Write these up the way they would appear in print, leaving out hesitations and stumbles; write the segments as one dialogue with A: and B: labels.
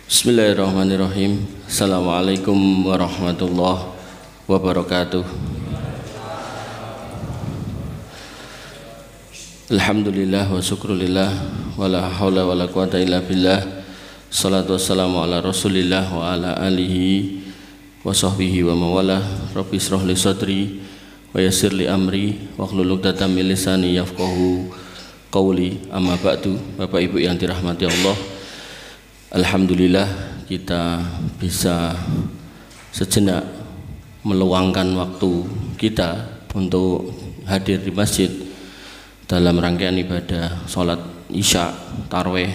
A: Bismillahirrahmanirrahim. Assalamualaikum warahmatullahi wabarakatuh. Alhamdulillah wa syukrulillah wa la hawla wa la quwata illa billah. Salatu wassalamu ala rasulillah wa ala alihi wa sahbihi wa mawalah. Rabbi israh li sadri wa yassir li amri wahlul 'uqdatam min lisani yafqahu qawli. Amma ba'du. Bapak Ibu yang dirahmati Allah, alhamdulillah kita bisa sejenak meluangkan waktu kita untuk hadir di masjid dalam rangkaian ibadah sholat isya, tarawih,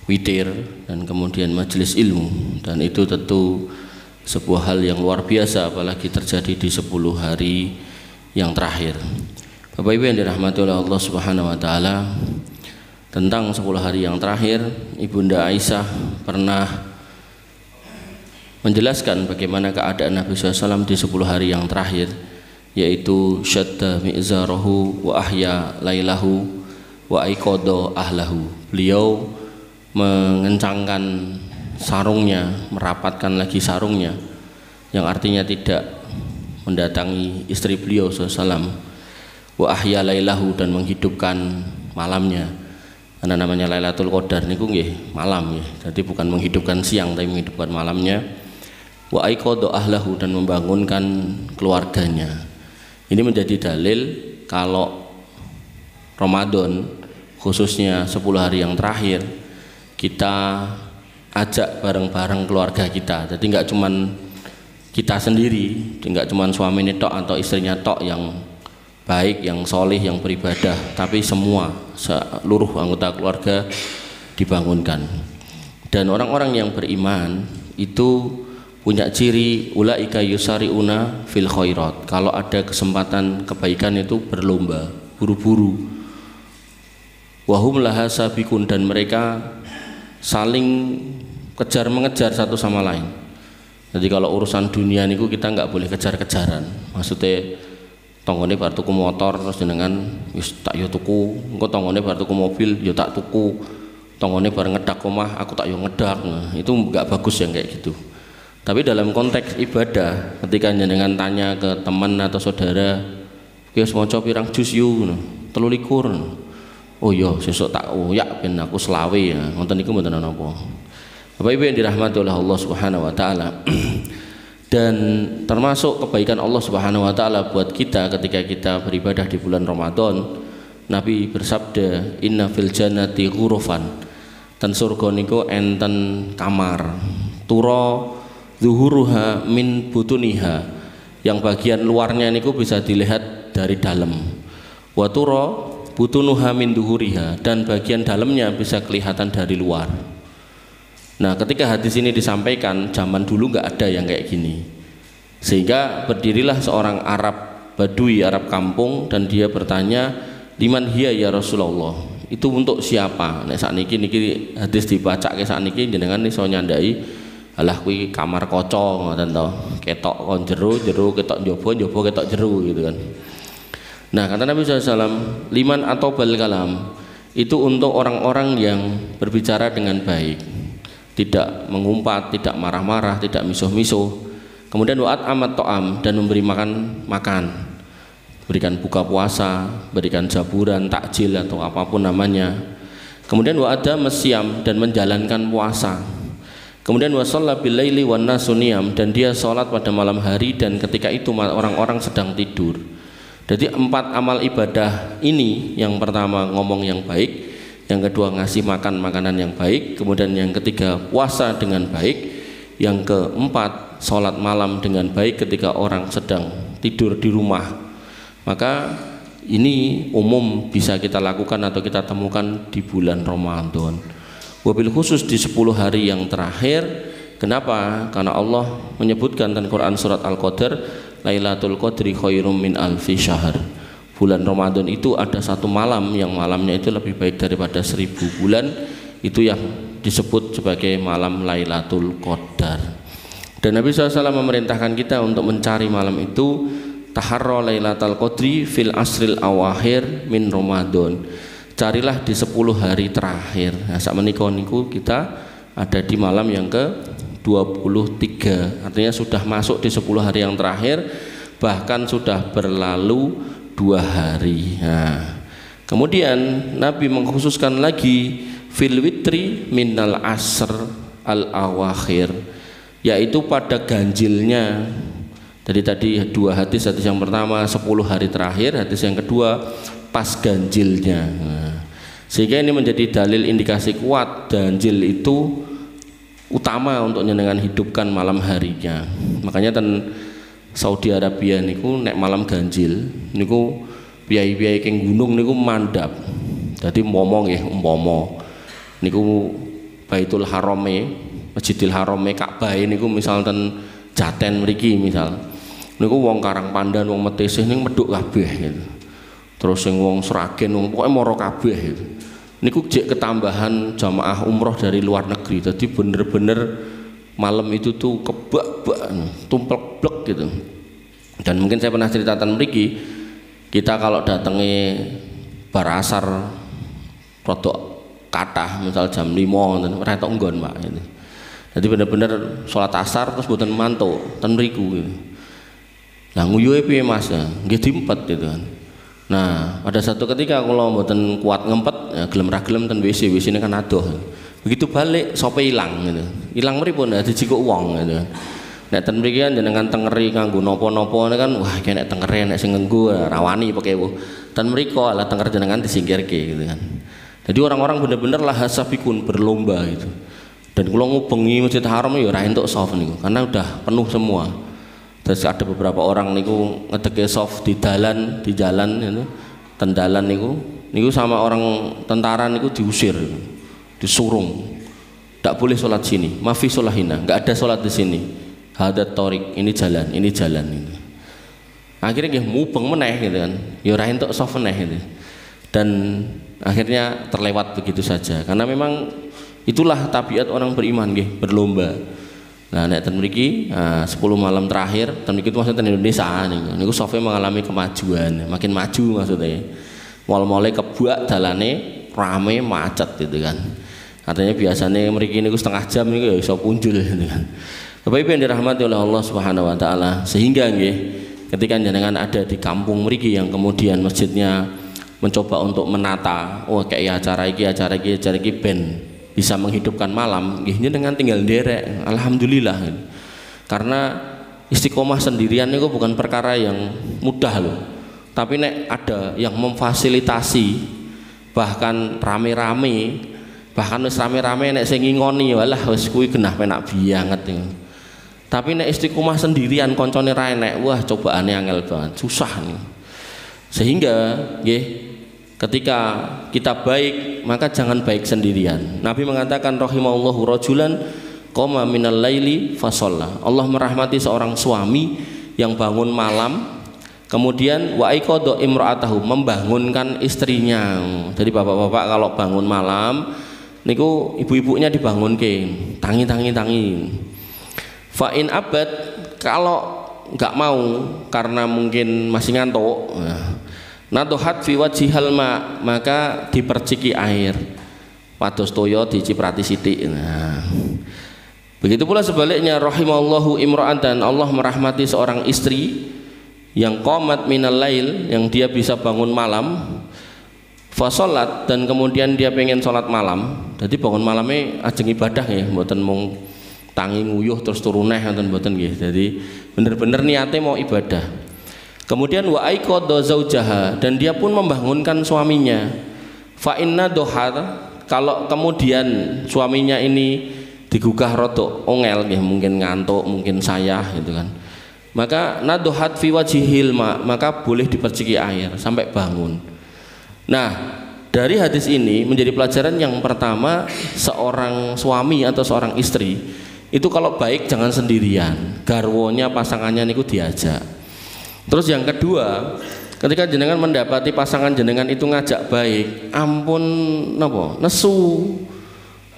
A: witir, dan kemudian majelis ilmu. Dan itu tentu sebuah hal yang luar biasa, apalagi terjadi di 10 hari yang terakhir. Bapak Ibu yang dirahmati oleh Allah Subhanahu wa Ta'ala, tentang 10 hari yang terakhir, Ibunda Aisyah pernah menjelaskan bagaimana keadaan Nabi SAW di 10 hari yang terakhir, yaitu syadda mi'zarahu wa ahya lailahu wa aiqadha ahlahu. Beliau mengencangkan sarungnya, merapatkan lagi sarungnya, yang artinya tidak mendatangi istri beliau SAW. Wa ahya lailahu, dan menghidupkan malamnya. Karena namanya Lailatul Qadar niku nggih malam ya. Jadi bukan menghidupkan siang tapi menghidupkan malamnya. Wa aiqadha ahlahu, dan membangunkan keluarganya. Ini menjadi dalil kalau Ramadan, khususnya 10 hari yang terakhir, kita ajak bareng-bareng keluarga kita. Jadi enggak cuman kita sendiri, enggak cuman suami tok atau istrinya tok yang baik, yang solih, yang beribadah, tapi semua, seluruh anggota keluarga dibangunkan. Dan orang-orang yang beriman itu punya ciri ulaika yusariuna fil khairat. Kalau ada kesempatan kebaikan itu berlomba, buru-buru. Wahum laha sabiqun, dan mereka saling kejar mengejar satu sama lain. Jadi kalau urusan dunia niku kita nggak boleh kejar-kejaran. Maksudnya tonggone bar tuku motor terus jenengan wis tak yo tuku, engko tonggone bar tuku mobil yo tak tuku, tonggone bar ngedak omah aku tak yo ngedak. Nah, itu enggak bagus yang kayak gitu. Tapi dalam konteks ibadah, ketika jenengan tanya ke teman atau saudara, "Ki wis maca pirang juz yo?" 23. "Oh iya, sesuk tak oyak ben aku selawe ya." Ngoten niku mboten napa. Bapak Ibu yang dirahmati oleh Allah Subhanahu wa Ta'ala, dan termasuk kebaikan Allah Subhanahu wa Ta'ala buat kita ketika kita beribadah di bulan Ramadan, Nabi bersabda, "Inna fil jannati ghurufan." Dan surga niku enten kamar, tura zuhuruha min butuniha, yang bagian luarnya niku bisa dilihat dari dalam. Wa tura butunuha min duhuriha, dan bagian dalamnya bisa kelihatan dari luar. Nah, ketika hadis ini disampaikan, zaman dulu nggak ada yang kayak gini, sehingga berdirilah seorang Arab Badui, Arab kampung, dan dia bertanya, "Liman hiya ya Rasulullah?" Itu untuk siapa? Nek sakniki niki hadis dibacake sakniki jenengan iso nyandai, alah kuwi kamar kaca ngoten to, ketok kon jero ketok njaba ketok jero gitu kan. Nah, kata Nabi SAW, liman atau bal kalam, itu untuk orang-orang yang berbicara dengan baik, tidak mengumpat, tidak marah-marah, tidak misuh-misuh. Kemudian wa'at amat to'am, dan memberi makan, berikan buka puasa, berikan jaburan, takjil atau apapun namanya. Kemudian wa'ada mesyam, dan menjalankan puasa. Kemudian wasalla bil laili wan nasu niyam, dan dia sholat pada malam hari dan ketika itu orang-orang sedang tidur. Jadi 4 amal ibadah ini, yang pertama ngomong yang baik, yang kedua ngasih makan makanan yang baik, kemudian yang ketiga puasa dengan baik, yang keempat sholat malam dengan baik ketika orang sedang tidur di rumah. Maka ini umum bisa kita lakukan atau kita temukan di bulan Ramadan, wabil khusus di 10 hari yang terakhir. Kenapa? Karena Allah menyebutkan dalam Quran surat Al-Qadar, Lailatul Qadri khairum min alfi syahr. Bulan Ramadan itu ada satu malam yang malamnya itu lebih baik daripada 1000 bulan. Itu yang disebut sebagai malam Lailatul Qadar. Dan Nabi SAW memerintahkan kita untuk mencari malam itu, taharra Lailatul Qadri fil asril awakhir min Ramadan. Carilah di 10 hari terakhir. Nah, sak menika niku kita ada di malam yang ke-23, artinya sudah masuk di 10 hari yang terakhir, bahkan sudah berlalu 2 hari. Nah, kemudian Nabi mengkhususkan lagi fil witri minal asr al awakhir, yaitu pada ganjilnya. Jadi tadi 2 hadis yang pertama 10 hari terakhir, hadis yang kedua pas ganjilnya. Nah, sehingga ini menjadi dalil indikasi kuat ganjil itu utama untuk jenengan hidupkan malam harinya. Makanya Saudi Arabia niku nek malam ganjil niku piyai-piyai king gunung niku mandap. Dadi umpama nggih umpama niku Baitul Harame, Masjidil Harame Ka'bah niku misal ten Jaten mriki misal. Niku wong Karangpandan, wong Metesih ning medhuk kabeh gitu. Terus sing wong Sragen wong pokoke mara kabeh gitu. Niku jek ketambahan jamaah umroh dari luar negeri. Jadi bener-bener malam itu tuh kebak-bak, tumplek-blek gitu. Dan mungkin saya pernah ceritakan mriki, kita kalau datangi bar asar rodok kathah misal jam 5 ngoten retok nggon Pak gitu. Jadi bener-bener sholat asar terus mboten mantuk ten mriku gitu. Lah nguyuhe piye Mas? Nggih diempet gitu kan. Nah, pada satu ketika kalau mboten kuat ngempet, ya gelem ra gelem ten WC, WC-ne kan adoh. Begitu balik sope ilang gitu. Ilang mripun dijikuk wong gitu. Nek ten mriki kan jenengan tengeri kanggo napa-napa kan wah iki nek tengere nek sing nganggo rawani pekewu. Ten mriko ala tenger jenengan disingkirke gitu kan. Jadi orang-orang bener-bener lahasabikun berlomba gitu. Dan kula ngubengi Masjid Haram ya ora entuk soft niku karena udah penuh semua. Terus ada beberapa orang niku ngedeke soft di jalan gitu. Tendalan niku sama orang tentara niku diusir, disurung. Tidak boleh sholat sini, mafi sholahina, nggak ada sholat di sini. Hadat torik, ini jalan ini. Akhirnya nggih mubeng meneh gitu kan. Ya ora entuk soft meneh gitu. Dan akhirnya terlewat begitu saja karena memang itulah tabiat orang beriman nggih, berlomba. Nah, nek ten mriki 10 malam terakhir, ten mriki itu maksudnya ten Indonesia niku softnya mengalami kemajuan, makin maju maksudnya. Mall-mall kebuak dalane rame macet gitu kan. Artinya biasanya mriki niku setengah jam niku ya iso punjul gitu kan. Bapak Ibu yang dirahmati oleh Allah Subhanahu wa taala, sehingga nggih ketika jenengan ada di kampung mriki yang kemudian masjidnya mencoba untuk menata, oh kayak acara iki ben bisa menghidupkan malam, nggih dengan tinggal derek, alhamdulillah. Karena istiqomah sendirian itu bukan perkara yang mudah loh. Tapi nek ada yang memfasilitasi, bahkan rame-rame, bahkan wis rame-rame nek sing ngingoni walah wis kuwi genah penak banget. Tapi nek istiqomah sendirian koncone ra enek, wah cobaane angel banget, susah nih. Sehingga nggih ketika kita baik, maka jangan baik sendirian. Nabi mengatakan rahimahullahu rajulan qama minal laili fasalla. Allah merahmati seorang suami yang bangun malam, kemudian wa aiqadha imra'atahu, membangunkan istrinya. Jadi bapak-bapak kalau bangun malam niku ibu-ibunya dibangunke, tangi. Fa in abad, kalau enggak mau karena mungkin masih ngantuk, nadohat fi wajhihal ma, maka diperciki air. Pados toyo diciprati sithik. Nah, begitu pula sebaliknya rahimallahu imra'atan, Allah merahmati seorang istri yang qamat minal lail, yang dia bisa bangun malam, fa sholat, dan kemudian dia pengen sholat malam. Jadi bangun malamnya ajeng ibadah ya, mboten mung tangi nguyuh terus turuneh ngoten mboten nggih. Jadi bener-bener niate mau ibadah. Kemudian wa aiqadha zaujaha, dan dia pun membangunkan suaminya. Fa inna dohar, kalau kemudian suaminya ini digugah rodok ongel nggih, mungkin ngantuk, mungkin sayah gitu kan. Maka nadohat fi wajhil ma, maka boleh diperciki air sampai bangun. Nah, dari hadis ini menjadi pelajaran yang pertama, seorang suami atau seorang istri itu kalau baik jangan sendirian, garwonya pasangannya niku diajak. Terus yang kedua, ketika jenengan mendapati pasangan jenengan itu ngajak baik, ampun napa nesu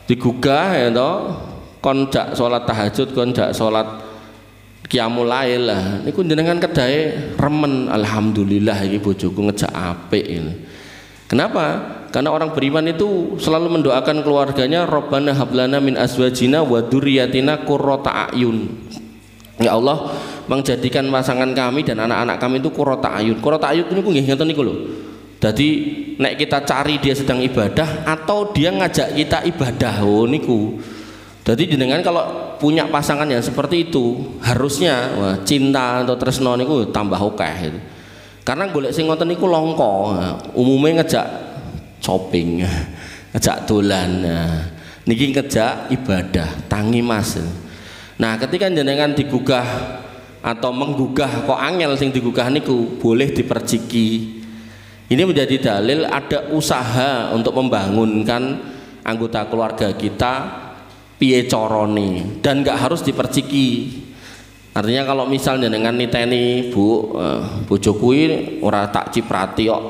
A: digugah ya toh, kon jak salat tahajud, kon jak salat qiyamul lail lah niku jenengan kedahe remen, alhamdulillah iki bojoku ngejak apik ini. Kenapa? Karena orang beriman itu selalu mendoakan keluarganya, Rabbana hablana min azwajina wa dzurriyyatina qurrata a'yun. Ya Allah, menjadikan pasangan kami dan anak-anak kami itu qurrata a'yun. Qurrata a'yun niku nggih ngoten niku lho. Jadi nek kita cari dia sedang ibadah atau dia ngajak kita ibadah, oh niku. Jadi jenengan kalau punya pasangan yang seperti itu harusnya cinta atau tresno niku tambah akeh gitu. Karena golek sing ngoten niku langka. Umume ngejak shopping, ngejak dolan. Niki ngejak ibadah, tangi Mas. Nah, ketika jenengan digugah atau menggugah kok angel sing digugah niku boleh diperciki. Ini menjadi dalil ada usaha untuk membangunkan anggota keluarga kita piye carane dan nggak harus diperciki. Artinya kalau misalnya dengan niteni bojo kuwi ora tak ciprati kok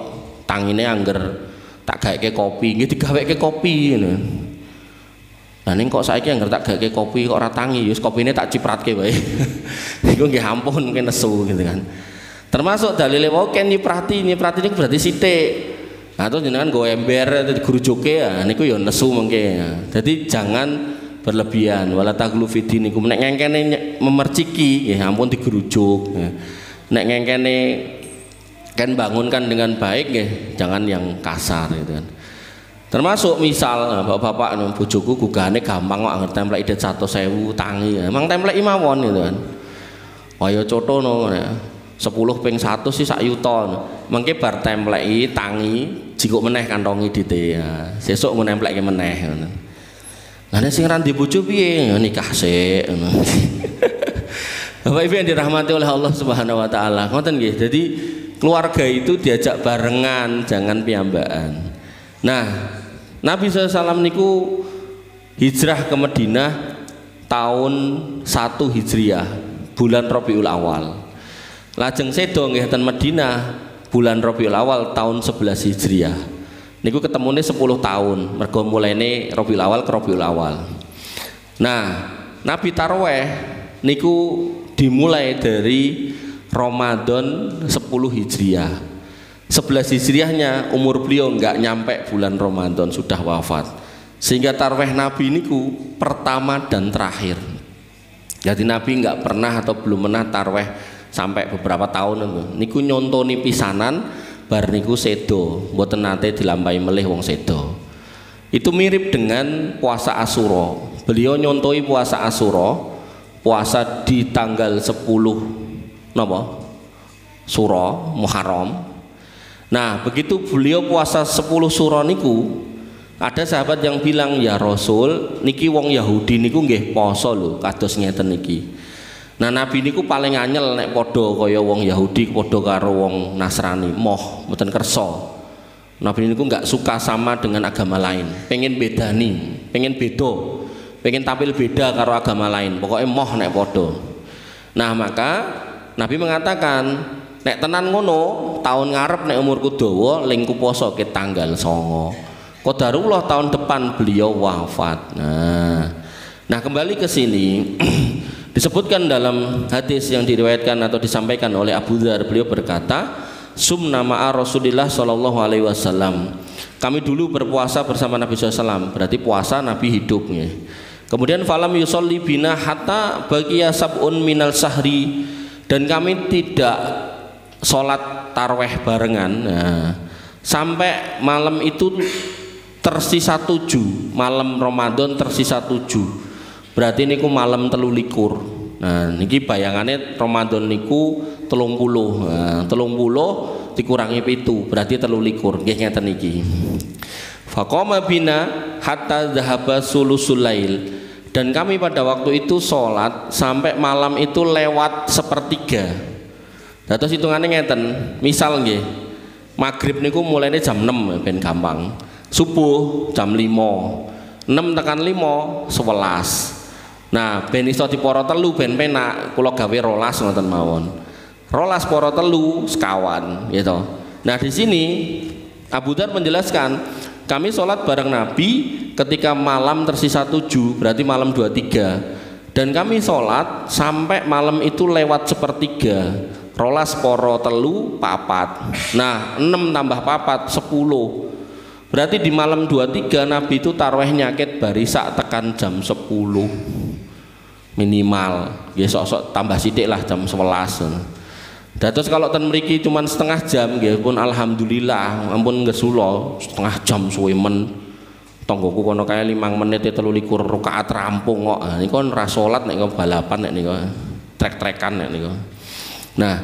A: tangine angger tak gaeke kopi nggih digaweke kopi ngono. Lah ning kok saiki angger tak gaeke kopi kok ora tangi wis kopine tak cipratke wae. Iku nggih ampun mungkin nesu gitu kan. Termasuk dalile wae ken nyiprati niku berarti sithik. Nah terus jenengan go ember digerujuke ya niku ya nesu mengke. Jadi jangan berlebihan wala taglu fidinikum nek ngengkene memerciki ya ampun digerujuk. Nek ngengkene kan bangunkan dengan baik ya jangan yang kasar gitu kan. Termasuk misal bapak-bapak bojoku gugahane gampang kok anggere templek idet 100.000 tangi. Emang templek mawon gitu kan. Kaya cotono 10 ping 1 sih sak yuta. Mengke bar templeki tangi jikuk meneh kantongi dite. Sesuk ngempleke meneh ngono. Lah nek sing ra ndek bojo piye? Nikah sik ngono. Bapak Ibu yang dirahmati oleh Allah Subhanahu wa taala. Ngoten nggih. Jadi keluarga itu diajak barengan, jangan piyambakan. Nah, Nabi SAW niku hijrah ke Madinah tahun 1 Hijriah, bulan Rabiul Awal. Lajeng sedo nggih ten Madinah bulan Rabiul Awal tahun 11 Hijriah. Niku ketemune 10 tahun, mergo mulaine Rabiul Awal ke Rabiul Awal. Nah, Nabi Tarweh niku dimulai dari Ramadan 10 Hijriah. 11 Hijriahnya umur beliau enggak nyampe bulan Ramadan sudah wafat. Sehingga tarweh Nabi niku pertama dan terakhir. Jadi Nabi enggak pernah atau belum pernah tarweh sampai beberapa tahun niku nyontoni pisanan bar niku sedo, mboten nate dilampahi melih wong sedo. Itu mirip dengan puasa Asyura. Beliau nyontoi puasa Asyura, puasa di tanggal 10 napa? Suro Muharram. Nah, begitu beliau puasa 10 suro niku, ada sahabat yang bilang, "Ya Rasul, niki wong Yahudi niku nggih poso lho, kados ngeten niki." Nah, Nabi niku paling anyel nek padha kaya wong Yahudi padha karo wong Nasrani, moh mboten kersa. Nabi niku enggak suka sama dengan agama lain, pengen bedani, pengen bedo, pengen tampil beda karo agama lain, pokoknya moh nek padha. Nah, maka Nabi mengatakan, nek tenan ngono, tahun ngarep nek umurku dawa lingku poso ke tanggal 9. Qadarullah tahun depan beliau wafat. Nah kembali ke sini disebutkan dalam hadis yang diriwayatkan atau disampaikan oleh Abu Dzar, beliau berkata, "Sumna ma'a Rasulillah sallallahu alaihi wasallam." Kami dulu berpuasa bersama Nabi SAW, berarti puasa Nabi hidupnya. Kemudian falam yusolli bina hatta baqiya sab'un minal sahri, dan kami tidak sholat tarweh barengan sampai malam itu tersisa 7, malam Ramadan tersisa 7, berarti niku malam 13. Nah niki bayangannya Ramadan niku 30, 30 dikurangi 7 berarti 13. Nggih ngeten niki. Faqama bina hatta dhahaba sulusul lail, dan kami pada waktu itu sholat sampai malam itu lewat sepertiga. Nah, terus hitungannya ngeten, misal nggih, maghrib niku mulainya jam 6 ben gampang, subuh jam 5, 6 tekan 5 11. Nah ben iso diporo telu ben penak, kula gawe 12 ngoten mawon. 12 poro telu sekawan gitu. Nah di sini Abu Dzar menjelaskan, kami sholat bareng Nabi ketika malam tersisa 7, berarti malam 23, dan kami sholat sampai malam itu lewat sepertiga. 12 poro telu papat. Nah 6 tambah papat 10. Berarti di malam 23 Nabi itu tarawihnya ket barisa tekan jam 10 minimal. Ya sok-sok tambah sithik lah jam 11. Dados kalau ten mriki cuman setengah jam nggih pun alhamdulillah, ampun ngesula setengah jam suwe men. Tonggoku kono kae 5 menit 23 rakaat rampung kok. Nah, niku ora salat nek balapan nek niku. Trek-trekan nek niku. Nah,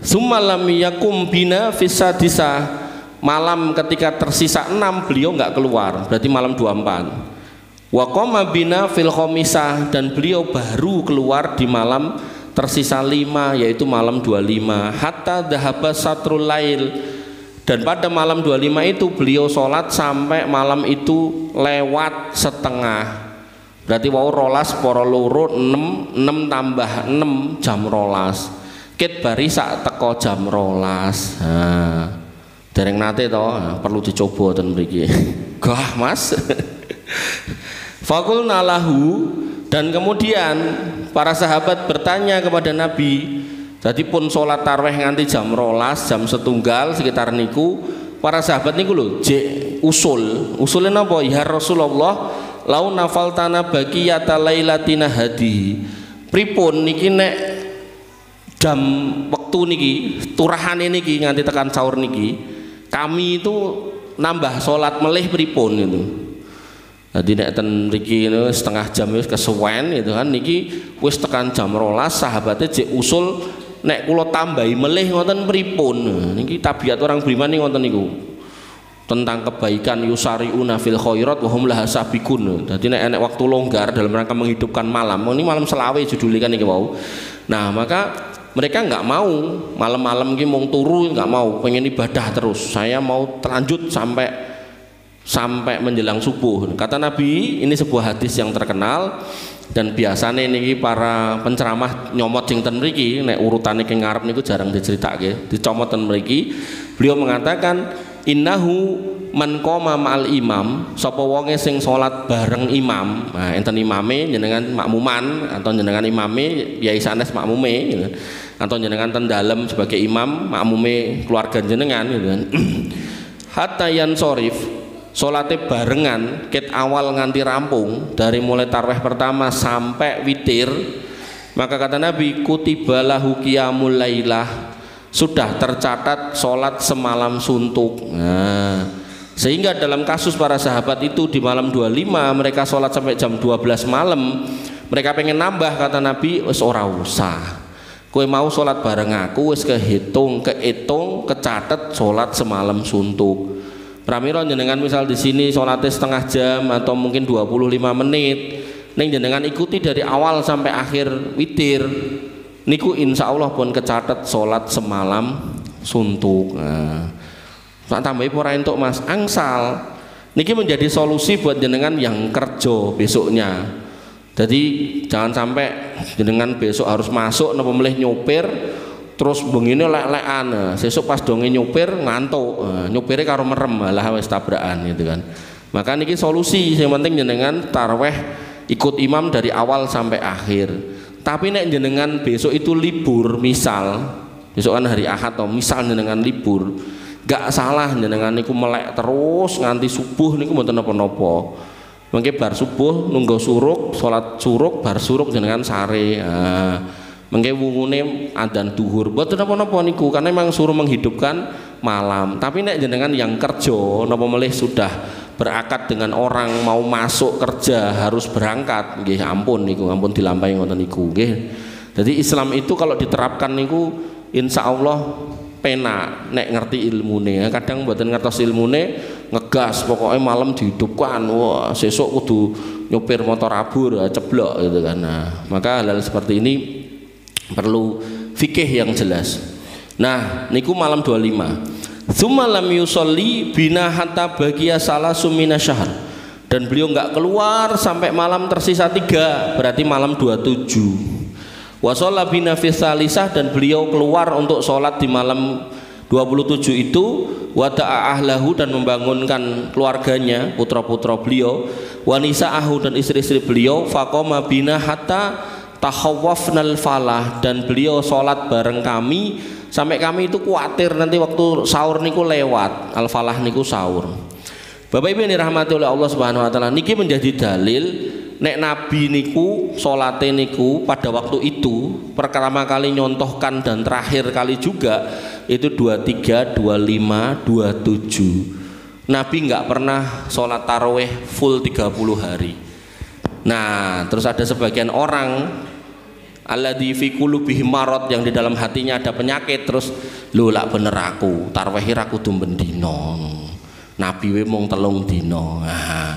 A: summalam yakum bina fisadisa. Malam ketika tersisa 6 beliau nggak keluar, berarti malam 24. Wa qama bina fil khamisah, dan beliau baru keluar di malam tersisa 5, yaitu malam 25. Hatta dhahaba satrul lail, dan pada malam 25 itu beliau sholat sampai malam itu lewat setengah. Berarti wau rolas poro loro 6 tambah 6 jam rolas. Ket barisa teko jam rolas. Nah, dereng nate to, perlu dicoba ten mriki. Gah Mas. Faqulna lahu, dan kemudian para sahabat bertanya kepada Nabi. Jadi pun sholat tarawih nganti jam rolas, jam setunggal sekitar niku. Para sahabat niku lho jek usulnya napa ya Rasulullah, lau nafaltana baqiyata lailatina hadi. Pripun niki nek jam waktu niki turahane niki nganti tekan sahur niki, kami itu nambah sholat melih pripun itu. Jadi nek ten mriki setengah jam wis kesuwen gitu kan, niki wis tekan jam rolas, sahabatnya jek usul nek kula tambahi melih ngoten pripun. Niki tabiat orang beriman nih ngoten niku. Tentang kebaikan yusariuna fil khairat wa hum laha sabiqun. Dadi nek waktu longgar dalam rangka menghidupkan malam, ini malam selawe judulnya kan niki wau. Nah, maka mereka nggak mau malam-malam ini mau turu, nggak mau, pengen ibadah terus. Saya mau lanjut sampai menjelang subuh. Kata Nabi, ini sebuah hadis yang terkenal dan biasanya ini para penceramah nyomot sing ten mriki, nek urutane ki ngarep niku jarang diceritake, dicomot ten mriki. Beliau mengatakan, innahu man qoma ma'al imam, sapa wonge sing salat bareng imam. Nah, enten imame jenengan makmuman atau jenengan imame yai sanes makmume gitu. Atau jenengan ten dalem sebagai imam makmume keluarga jenengan gitu kan. Hatta yansorif, salate barengan ket awal nganti rampung, dari mulai tarawih pertama sampai witir. Maka kata Nabi, kutiba lahu qiyamul lailah, sudah tercatat sholat semalam suntuk. Nah, sehingga dalam kasus para sahabat itu di malam 25 mereka sholat sampai jam 12 malam, mereka pengen nambah, kata Nabi, wis ora usah, kowe mau sholat bareng aku wis kehitung kecatet sholat semalam suntuk. Pramila jenengan misal di sini sholatnya setengah jam atau mungkin 25 menit, neng jenengan ikuti dari awal sampai akhir witir, niku insya Allah pun kecatet sholat semalam suntuk. Nah, tak tambahi pora entuk Mas angsal. Niki menjadi solusi buat jenengan yang kerja besoknya. Jadi jangan sampai jenengan besok harus masuk napa melih nyopir terus bengine lek-lekan. Sesuk pas donge nyopir ngantuk, nyopire karo merem malah wis tabrakan gitu kan. Maka niki solusi, yang penting jenengan tarawih ikut imam dari awal sampai akhir. Tapi nek jenengan besok itu libur, misal besok kan hari Ahad atau misal jenengan libur, gak salah jenengan niku melek terus nganti subuh niku mboten napa-napa. Mengke bar subuh nunggu suruk, sholat suruk, bar suruk jenengan sare. Nah, mengke wungune adzan duhur mboten napa-napa niku, karena memang suruh menghidupkan malam. Tapi nek jenengan yang kerja napa melih sudah berakad dengan orang mau masuk kerja harus berangkat, nggih ampun niku, ampun dilampahi ngoten niku nggih. Jadi Islam itu kalau diterapkan niku insya Allah penak nek ngerti ilmune. Kadang mboten ngertos ilmune ngegas pokoknya malam dihidupkan, wah sesuk kudu nyopir motor abur ceblok gitu kan. Nah, maka hal-hal seperti ini perlu fikih yang jelas. Nah, niku malam 25. Tsumma lam yusolli bina hatta bagiya salasu minasyahr, dan beliau nggak keluar sampai malam tersisa 3, berarti malam 27. Wa shalla bina fi salisah, dan beliau keluar untuk sholat di malam 27 itu. Wa da'a ahlahu, dan membangunkan keluarganya, putra-putra beliau, wa nisa'ahu, dan istri-istri beliau. Faqama bina hatta tahawwafnal falah, dan beliau sholat bareng kami sampai kami itu khawatir nanti waktu sahur niku lewat. Al falah niku sahur. Bapak Ibu yang dirahmati oleh Allah Subhanahu wa taala, niki menjadi dalil nek Nabi niku salate niku pada waktu itu pertama kali nyontohkan dan terakhir kali juga itu 23, 25, 27. Nabi nggak pernah sholat taraweh full 30 hari. Nah, terus ada sebagian orang alladzi fi qulubihim marad, yang di dalam hatinya ada penyakit, terus lho lak bener aku taraweh ra kudu ben dina. Nabi we mung 3 dina. Nah,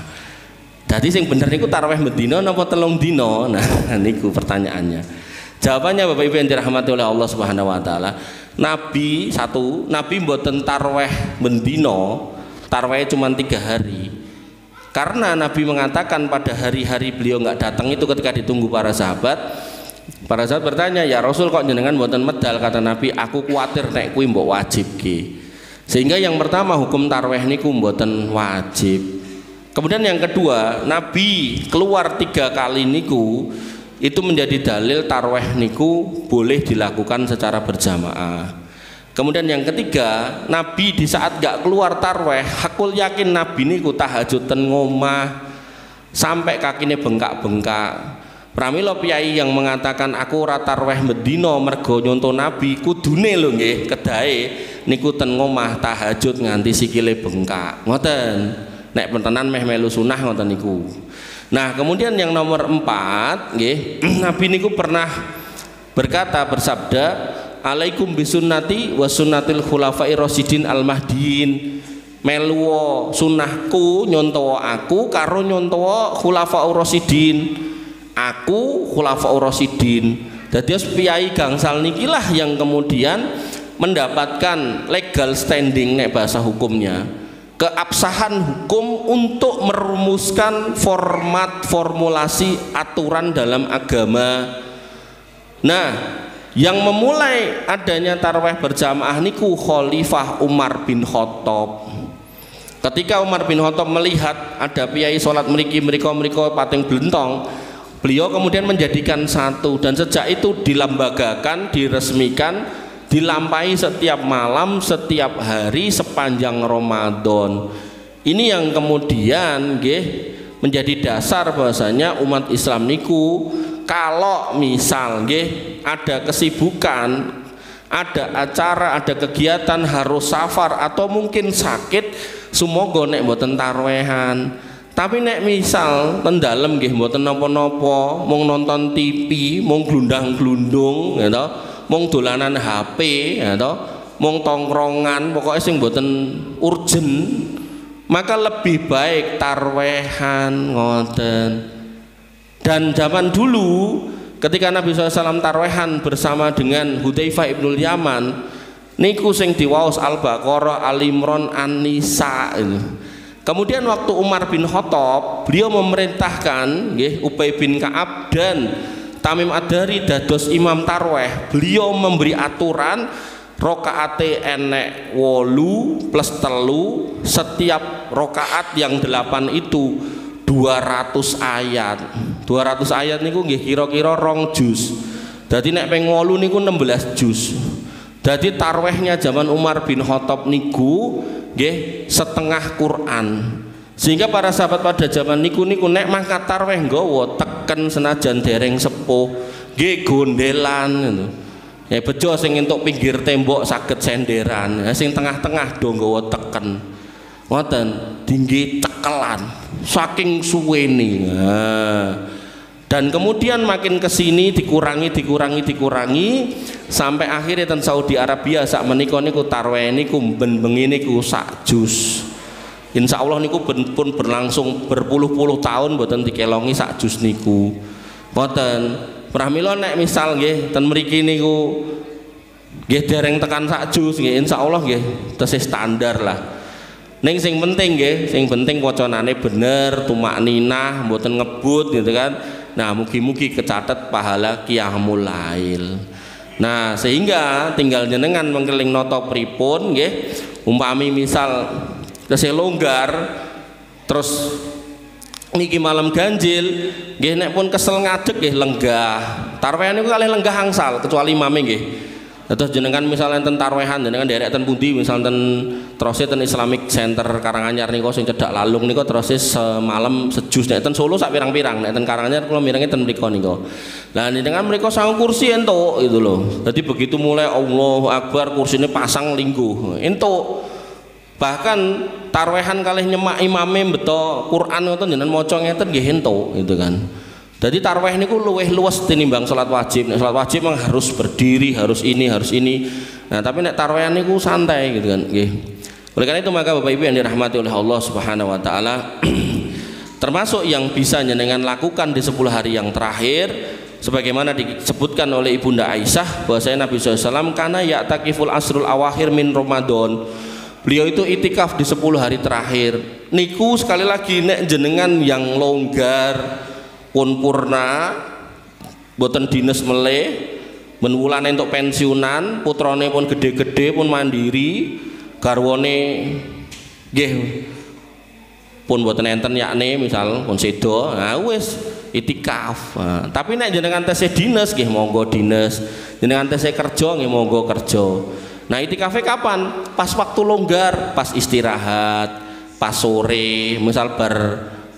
A: jadi sing bener niku taraweh mendina napa 3 dina? Nah, niku pertanyaannya. Jawabannya Bapak Ibu yang dirahmati oleh Allah Subhanahu wa taala, Nabi mboten taraweh mendina, taraweh cuma 3 hari. Karena Nabi mengatakan pada hari-hari beliau nggak datang itu ketika ditunggu para sahabat bertanya, ya Rasul kok jenengan mboten medal? Kata Nabi, aku kuatir nek kuwi mbok wajibke. Sehingga yang pertama hukum taraweh niku mboten wajib. Kemudian yang kedua, Nabi keluar 3 kali niku itu menjadi dalil taraweh niku boleh dilakukan secara berjamaah. Kemudian yang ketiga, Nabi di saat gak keluar taraweh, hakul yakin Nabi niku tahajud ten ngomah sampai kakinya bengkak-bengkak. Pramila piyai yang mengatakan aku ora taraweh medina mergo nyonto Nabi, kudune lho nggih kedahe niku ten ngomah tahajud nganti sikile bengkak. Ngoten. Nek pentenan meh melu sunah ngoten niku. Nah, kemudian yang nomor 4 nggih, Nabi niku pernah bersabda, alaikum bisunnati wa sunnatil khulafai rasyidin al mahdiin. Meluwo sunnahku nyontowo aku karo nyontowo khulafaur rasyidin. Aku khulafaur rasyidin. Dadi piyai gangsal nikilah yang kemudian mendapatkan legal standing nek bahasa hukumnya, keabsahan hukum untuk merumuskan format formulasi aturan dalam agama. Nah, yang memulai adanya taraweh berjamaah niku Khalifah Umar bin Khattab. Ketika Umar bin Khattab melihat ada piyai salat mriki mereka pating blentong, beliau kemudian menjadikan satu, dan sejak itu dilambagakan, diresmikan, dilampahi setiap malam, setiap hari sepanjang Ramadan. Ini yang kemudian nggih menjadi dasar bahwasanya umat Islam niku kalau misal nggih ada kesibukan, ada acara, ada kegiatan harus safar atau mungkin sakit, sumoga nek mboten tarawehan. Tapi nek misal ten dalem nggih mboten napa-napa, mung nonton TV, mung glundang-glundung, ya toh, mung dolanan HP, ya toh, mung tongkrongan, pokoknya sing mboten urgent, maka lebih baik tarawehan ngoten. Dan zaman dulu ketika Nabi SAW tarawehan bersama dengan Hudzaifah ibnul Yaman niku sing diwaos Al-Baqarah, Al-Imran, An-Nisa. Kemudian waktu Umar bin Khattab, beliau memerintahkan nggih Ubay bin Ka'ab dan Tamim Ad-Dari dados imam taraweh. Beliau memberi aturan rokaate enek 8 plus 3, setiap rokaat yang 8 itu 200 ayat. 200 ayat niku nggih kira-kira 2 juz. Dadi nek ping 8 niku 16 juz. Dadi tarawehnya zaman Umar bin Khattab niku nggih setengah Quran. Sehingga para sahabat pada zaman niku nek mangkat taraweh nggawa teken senajan dereng sepuh nggih gondelan ngono. Ya bejo sing entuk pinggir tembok saged senderan, sing tengah-tengah do nggawa teken. Ngoten, dingge cekelan saking suwene. Dan kemudian makin kesini dikurangi sampai akhirnya ten Saudi Arabia sak menika niku taraweh niku ben-bengi niku sak juz. Insya Allah niku pun berlangsung berpuluh-puluh tahun mboten dikelongi sak juz niku. Mboten. Pramila nek misal nggih ten mriki niku nggih dereng tekan sak juz nggih insya Allah nggih tesih standar lah. Ning sing penting nggih, sing penting wacanane bener, tumakninah, mboten ngebut gitu kan. Nah, mugi-mugi kecatet pahala qiyamul lail. Nah, sehingga tinggal jenengan mengkeling noto pripun nggih. Umpami misal tesih longgar terus niki malam ganjil nggih nek pun kesel ngadeg nggih lenggah. Tarawih niku kalih lenggah angsal kecuali imame nggih. Terus jenengan misalnya enten tarwehan jenengan derek ten pundi misal ten terus ten Islamic Center Karanganyar niku sing cedhak Lalung niku terus semalam sejus nek ten Solo sak pirang-pirang nek ten Karanganyar kula mirengi ten mriku niku. Lah jenengan mriku sang kursi entuk itu lho. Jadi begitu mulai Allahu Akbar kursine pasang lingguh entuk. Bahkan tarwehan kalih nyemak imame beto Quran ngoten jenengan maca ngeten nggih entuk gitu kan. Jadi tarweh niku luwih luwes tinimbang salat wajib. Nek salat wajib memang harus berdiri, harus ini, harus ini. Nah, tapi nek tarwehan niku santai gitu kan, nggih. Oleh karena itu maka Bapak Ibu yang dirahmati oleh Allah Subhanahu wa taala, termasuk yang bisa jenengan lakukan di 10 hari yang terakhir sebagaimana disebutkan oleh Ibunda Aisyah bahwasanya Nabi SAW kana ya'takiful asrul awakhir min Ramadan. Beliau itu itikaf di 10 hari terakhir. Niku sekali lagi nek jenengan yang longgar pun purna boten dinas meleh men wulane entuk pensiunan putrane pun gede-gede pun mandiri garwane nggih pun boten enten yakne misal pun sedo nah wis itikaf. Nah, tapi nek jenengan tesih dinas nggih monggo dinas, jenengan tesih kerja nggih monggo kerja. Nah itikafe kapan? Pas waktu longgar, pas istirahat, pas sore misal bar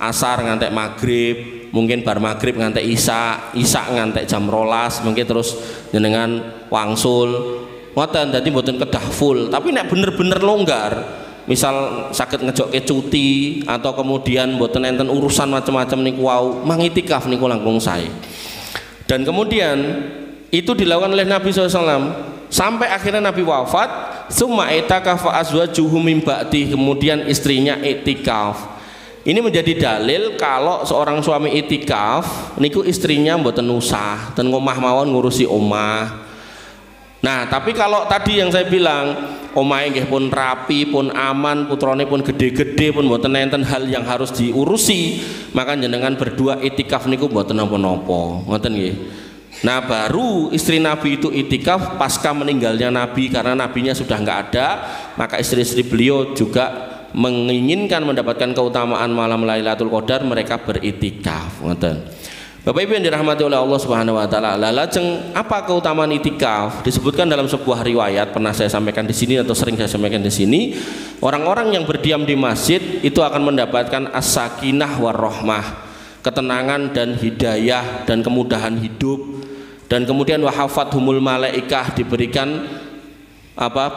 A: asar ngantek maghrib, mungkin bar maghrib ngantek isak ngantek jam 12 mungkin terus jenengan wangsul ngoten dadi mboten kedah full. Tapi nek bener-bener longgar misal sakit ngejokke cuti atau kemudian mboten enten urusan macam-macam niku wau mangitikaf niku langkung sae. Dan kemudian itu dilakukan oleh Nabi SAW sampai akhirnya Nabi wafat. Summa itakafa azwajuhu min ba'di, kemudian istrinya itikaf. Ini menjadi dalil kalau seorang suami itikaf niku istrinya mboten usah ten ngomah mawon ngurusi omah. Nah, tapi kalau tadi yang saya bilang omahe nggih pun rapi, pun aman, putrane pun gede-gede, pun mboten enten hal yang harus diurusi, maka jenengan berdua itikaf niku mboten napa-napa. Ngoten nggih. Nah, baru istri Nabi itu itikaf pasca meninggalnya Nabi karena nabinya sudah nggak ada, maka istri-istri beliau juga menginginkan mendapatkan keutamaan malam Lailatul Qadar, mereka beritikaf. Ngoten. Bapak Ibu yang dirahmati oleh Allah Subhanahu wa taala, lajeng apa keutamaan itikaf? Disebutkan dalam sebuah riwayat, pernah saya sampaikan di sini atau sering saya sampaikan di sini, orang-orang yang berdiam di masjid itu akan mendapatkan as-sakinah war-rahmah, ketenangan dan hidayah dan kemudahan hidup. Dan kemudian wahafathumul malaikah, diberikan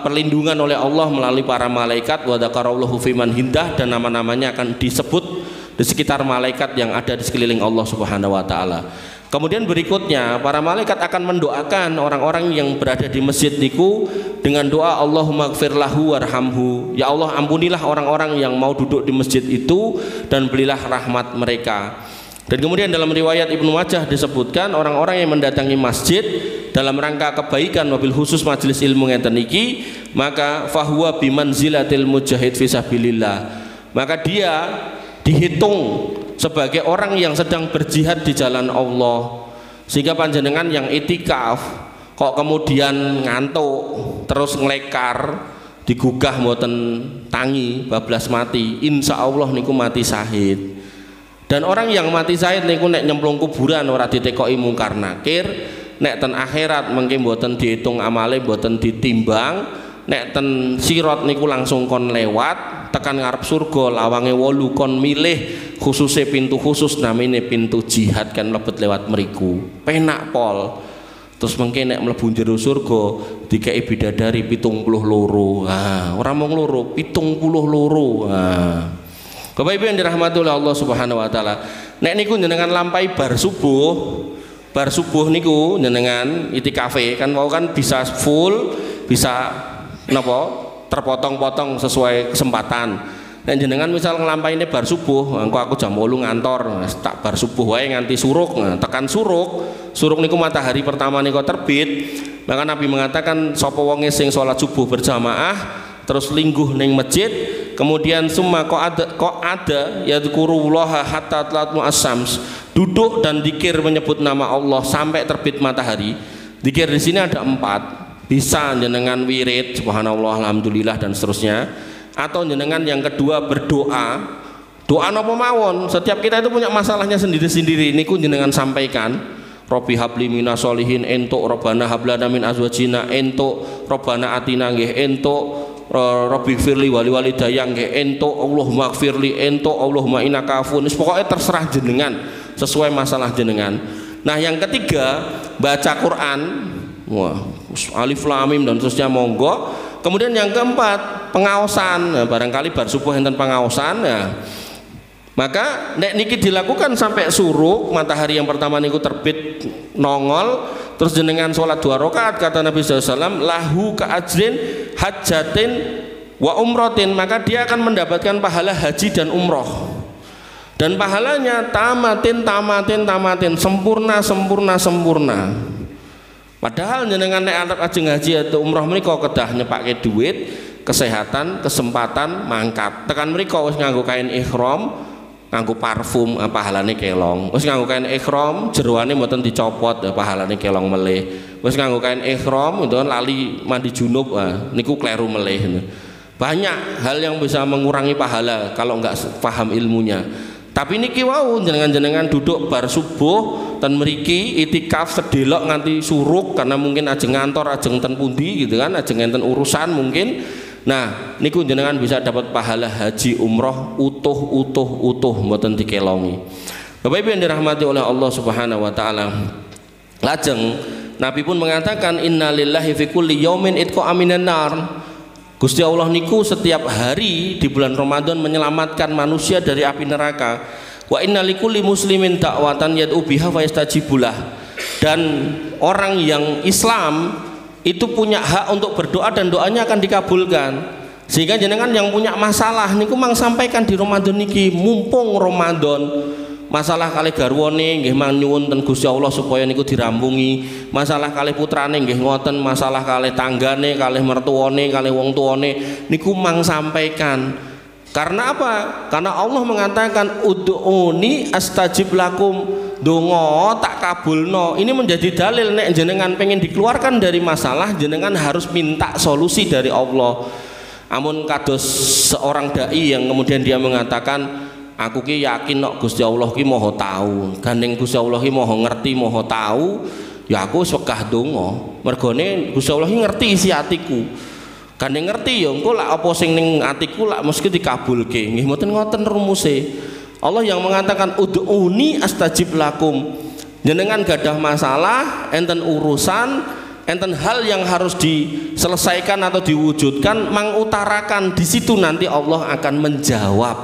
A: perlindungan oleh Allah melalui para malaikat, wa dzakarallahu fiman hindah, dan nama-namanya akan disebut di sekitar malaikat yang ada di sekeliling Allah Subhanahu wa taala. Kemudian berikutnya para malaikat akan mendoakan orang-orang yang berada di masjid niku dengan doa Allahumma gfir lahu warhamhu. Ya Allah, ampunilah orang-orang yang mau duduk di masjid itu dan berilah rahmat mereka. Dan kemudian dalam riwayat Ibnu Majah disebutkan orang-orang yang mendatangi masjid dalam rangka kebaikan mobil khusus majelis ilmu ngeten iki, maka fahuwa bimanzilatil mujahid fisabilillah, maka dia dihitung sebagai orang yang sedang berjihad di jalan Allah. Sehingga panjenengan yang itikaf kok kemudian ngantuk terus ngelekar digugah mboten tangi bablas mati, insya Allah niku mati syahid. Dan orang yang mati syahid niku nek nyemplung kuburan ora ditekoki mungkar nakir, nek ten akhirat mengke mboten dihitung amale, mboten ditimbang, nek ten sirat niku langsung kon lewat tekan ngarep surga lawange 8 kon milih khususnya pintu khusus namine pintu jihad kan mlebet lewat mriku penak pol. Terus mengke nek mlebu jero surga dikei bidadari 72. Ah, ora mung loro, 72. Ah. Bapak Ibu yang dirahmati oleh Allah Subhanahu wa taala, nek niku jenengan lampai bar subuh niku jenengan itikafe kan mau kan bisa full, bisa napa terpotong-potong sesuai kesempatan. Nek jenengan misal nglampaine bar subuh, engko aku jam 8 ngantor, tak bar subuh wae nganti suruk. Nah, tekan suruk niku matahari pertama niku terbit. Maka Nabi mengatakan sapa wonge sing salat subuh berjamaah terus lingguh ning masjid, kemudian summa kok ada yadzukurullaha hatta tatlu as-syams, duduk dan dzikir menyebut nama Allah sampai terbit matahari. Dzikir di sini ada 4. Bisa jenengan wirid subhanallah alhamdulillah dan seterusnya, atau jenengan yang kedua berdoa. Doa napa mawon, setiap kita itu punya masalahnya sendiri-sendiri, niku jenengan sampaikan. Robbi habli minas solihin entuk, Robbana hablana min azwajina entuk, Robbana atina nggih entuk, Robbi firli wali walidayya nggih entuk, Allahumma gfirli entuk, Allahumma innaka afuwun. Pokoknya terserah jenengan sesuai masalah jenengan. Nah yang ketiga baca Quran, wah alif lam mim dan terusnya monggo. Kemudian yang keempat pengaosan, nah, barangkali bar subuh enten pengaosan ya. Maka nek niki dilakukan sampai suruk, matahari yang pertama niku terbit nongol, terus jenengan sholat 2 rakaat kata Nabi SAW, lahu ka ajrin hajjatin wa umrotin, maka dia akan mendapatkan pahala haji dan umroh. Dan pahalanya tamatin, sempurna. Padahal jenengan nek arep ajeng haji atau umroh menika kedah nyepake duit, kesehatan, kesempatan mangkat. Tekan mriku wis nganggo kain ihram, nganggo parfum, pahalane kelong. Wis nganggo kain ihram, jeroane mboten dicopot, pahalane kelong melih. Wis nganggo kain ihram, itu kan lali mandi junub, niku kleru melih. Banyak hal yang bisa mengurangi pahala kalau enggak paham ilmunya. Tapi niki wau jenengan-jenengan duduk bar subuh ten mriki itikaf sedelok nganti suruk karena mungkin ajeng ngantor, ajeng ten pundi gitu kan, ajeng enten urusan mungkin. Nah, niku jenengan bisa dapat pahala haji umroh utuh mboten dikelongi. Bapak Ibu yang dirahmati oleh Allah Subhanahu wa taala. Lajeng Nabi pun mengatakan innalillahi fi kulli yaumin itqa aminan nar. Gusti Allah niku setiap hari di bulan Ramadan menyelamatkan manusia dari api neraka. Wa inna likulli muslimin da'watan yad'u biha fayastajibulah. Dan orang yang Islam itu punya hak untuk berdoa dan doanya akan dikabulkan. Sehingga jenengan yang punya masalah niku mang sampaikan di Ramadan niki, mumpung Ramadan. Masalah kalih garwane nggih mang nyuwun ten Gusti Allah supaya niku dirampungi. Masalah kalih putrane nggih ngoten, masalah kalih tanggane, kalih mertuane, kalih wong tuane niku mang sampaikan. Karena apa? Karena Allah mengatakan ud'uni astajib lakum, donga tak kabulno. Ini menjadi dalil nek jenengan pengen dikeluarkan dari masalah, jenengan harus minta solusi dari Allah. Amun kados seorang dai yang kemudian dia mengatakan aku ki yakin nek Gusti Allah ki Maha tahu, gandeng Gusti Allah ki Maha ngerti, Maha tahu, ya aku wis wegah donga. Mergone Gusti Allah ki ngerti isi atiku. Gandeng ngerti ya engko lak apa sing ning atiku lak mesti dikabulke. Nggih mboten ngoten rumuse. Allah yang mengatakan ud'uni astajib lakum. Jenengan gadah masalah, enten urusan, enten hal yang harus diselesaikan atau diwujudkan, mengutarakan di situ nanti Allah akan menjawab.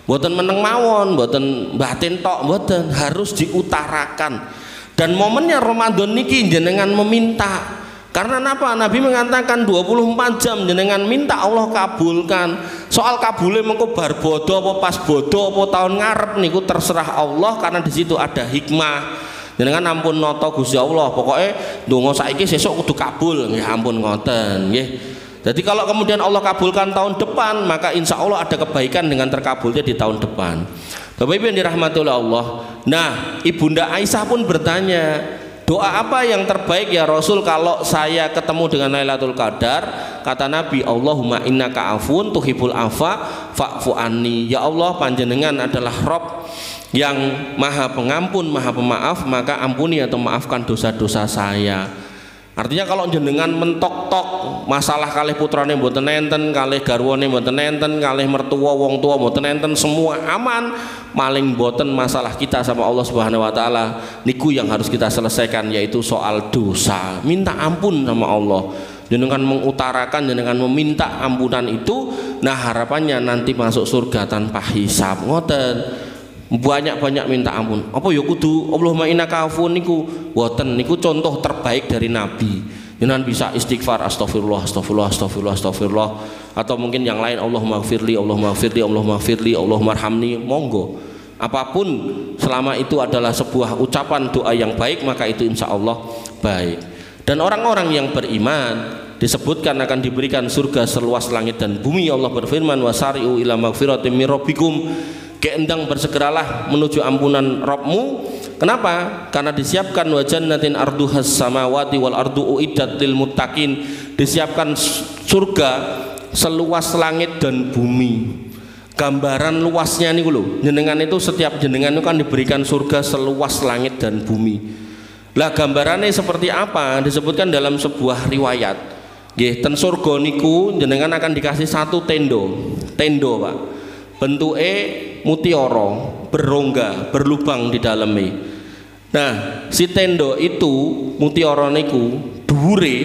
A: Mboten meneng mawon, mboten batin tok, mboten, harus diutarakan. Dan momennya Ramadan niki jenengan meminta. Karena apa? Nabi mengatakan 24 jam jenengan minta Allah kabulkan. Soal kabule mengko bar bodo apa pas bodo apa tahun ngarep niku terserah Allah, karena di situ ada hikmah. Jenengan ampun nata Gusti Allah, pokoknya donga saiki sesuk kudu kabul, nggih ampun ngoten, nggih. Jadi kalau kemudian Allah kabulkan tahun depan, maka insya Allah ada kebaikan dengan terkabulnya di tahun depan. Bapak Ibu yang dirahmati oleh Allah. Nah, Ibunda Aisyah pun bertanya, doa apa yang terbaik ya Rasul kalau saya ketemu dengan Lailatul Qadar? Kata Nabi, Allahumma innaka afun tuhibul afa fa'fu anni. Ya Allah, panjenengan adalah Rabb yang maha pengampun, maha pemaaf, maka ampuni atau maafkan dosa-dosa saya. Artinya kalau jenengan mentok-tok masalah kalih putrane mboten enten, kalih garwane mboten enten, kalih mertua wong tua mboten enten, semua aman, maling mboten masalah kita sama Allah Subhanahu wa taala. Niku yang harus kita selesaikan, yaitu soal dosa. Minta ampun sama Allah. Jenengan mengutarakan, jenengan meminta ampunan itu, nah harapannya nanti masuk surga tanpa hisab. Ngoten. Banyak-banyak minta ampun. Apa ya kudu Allahumma innaka afuwun niku boten, niku contoh terbaik dari Nabi. Jenengan bisa istighfar astagfirullah, astagfirullah, astagfirullah, astagfirullah, atau mungkin yang lain Allahumma gfirli, Allahumma gfirli, Allahumma gfirli, Allahumma arhamni, monggo. Apapun selama itu adalah sebuah ucapan doa yang baik, maka itu insya Allah baik. Dan orang-orang yang beriman disebutkan akan diberikan surga seluas langit dan bumi. Allah berfirman wasari'u ila magfiratin min rabbikum, keendang bersegeralah menuju ampunan Rabbmu. Kenapa? Karena disiapkan wa jannatin arduhas samawati wal ardu uiddat lil muttaqin, disiapkan surga seluas langit dan bumi. Gambaran luasnya nih lho, jenengan itu setiap jenengan itu kan diberikan surga seluas langit dan bumi. Lah gambarannya seperti apa? Disebutkan dalam sebuah riwayat. Nggih, ten surga niku jenengan akan dikasih satu tendo. Tendo, Pak. Bentuke mutiara, berongga, berlubang di dalamnya. Nah, si tendo itu mutiara niku dhuwure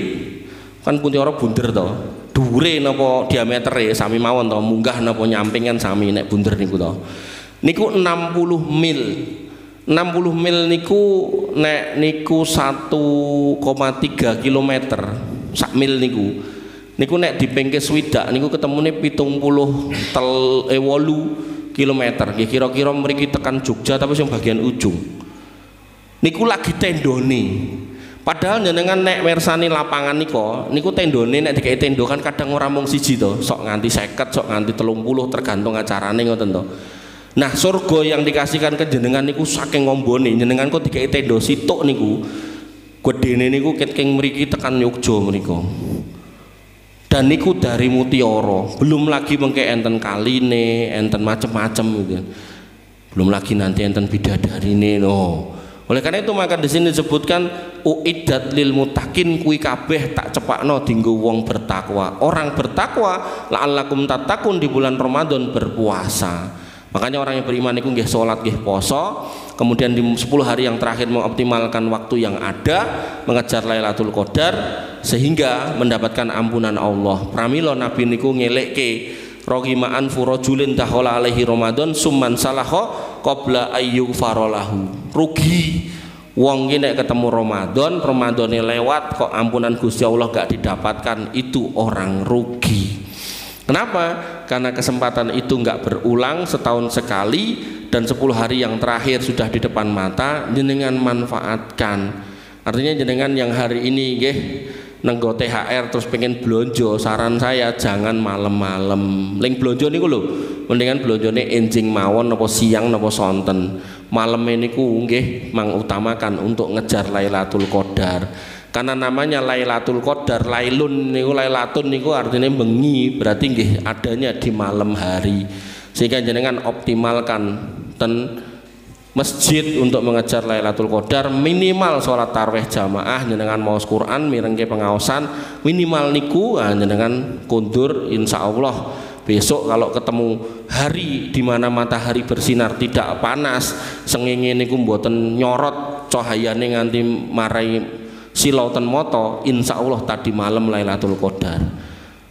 A: kan mutiara bunder to. Dhuwure napa diametere sami mawon to, munggah napa nyamping kan sami nek bunder niku to. Niku 60 mil. 60 mil niku nek niku 1,3 km sak mil niku nek dipengke swidak niku ketemune 78 km. Nggih kira-kira mriki tekan Jogja tapi sing bagian ujung. Niku lagi tendone. Padahal jenengan nek mirsani lapangan niku tendone nek dikai tendo kan kadang ora mung siji to, sok nganti 50, sok nganti 30 tergantung acarane ngoten to. Nah, surga yang dikasihkan ke jenengan niku saking ngombone, jenengan kok dikai tendo situk niku. Gedene niku king mriki tekan Yogya mriku. Dan niku dari mutiara, belum lagi mengke enten kaline, enten macem-macem gitu. Belum lagi nanti enten bidadarine no. Oleh karena itu maka di sini disebutkan uiddat lil muttaqin kuwi kabeh tak cepakno dienggo wong bertakwa. Orang bertakwa la'allakum tattaqun di bulan Ramadan berpuasa. Makanya orang yang beriman itu nggih salat nggih poso, kemudian di 10 hari yang terakhir mengoptimalkan waktu yang ada, mengejar Lailatul Qadar sehingga mendapatkan ampunan Allah. Pramila Nabi niku ngelekke rogimaan furojulin dakhala alaihi Ramadan summan salaho qabla ayyughfara lahu. Rugi wong ki nek ketemu Ramadane lewat kok ampunan Gusti Allah gak didapatkan, itu orang rugi. Kenapa? Karena kesempatan itu nggak berulang, setahun sekali, dan 10 hari yang terakhir sudah di depan mata, jenengan manfaatkan. Artinya jenengan yang hari ini nggih nenggo THR terus pengen blonjo, saran saya jangan malam-malam. Ling blonjo niku lho, mendingan blonjone enjing mawon napa siang napa sonten. Malam niku nggih mangutamakan untuk ngejar Lailatul Qadar. Karena namanya Lailatul Qadar, lailun niku lailatun niku artinya bengi, berarti nggih adanya di malam hari. Sehingga jenengan optimalkan ten masjid untuk mengejar Lailatul Qadar, minimal sholat tarawih jamaah, jenengan maos Quran mirengke pengaosan, minimal niku jenengan kundur insyaallah. Besok kalau ketemu hari di mana matahari bersinar tidak panas, sengenge niku mboten nyorot cahayane nganti marai silautan moto, insya Allah tadi malam Lailatul Qadar.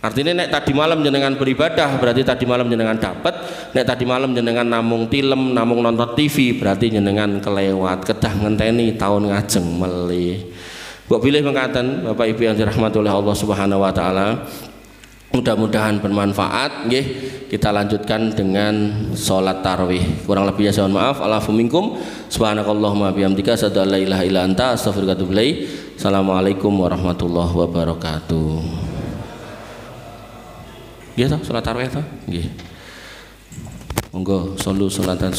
A: Artinya nek tadi malam jenengan beribadah berarti tadi malam jenengan dapat, nek tadi malam jenengan namung tilem, namung nonton TV berarti jenengan kelewat, kedah ngenteni tahun ngajeng melih. Mbok pilih mengatakan Bapak Ibu yang dirahmati oleh Allah Subhanahu wa taala. Mudah-mudahan bermanfaat nggih. Kita lanjutkan dengan salat tarawih. Kurang lebihnya saya mohon maaf. Alafu minkum. Subhanakallahumma bihamdika asyhadu an la ilaha illa anta astaghfiruka wa atubu ilaik. Assalamualaikum warahmatullahi wabarakatuh. Nggih toh salat tarawih toh? Nggih. Monggo solu salatan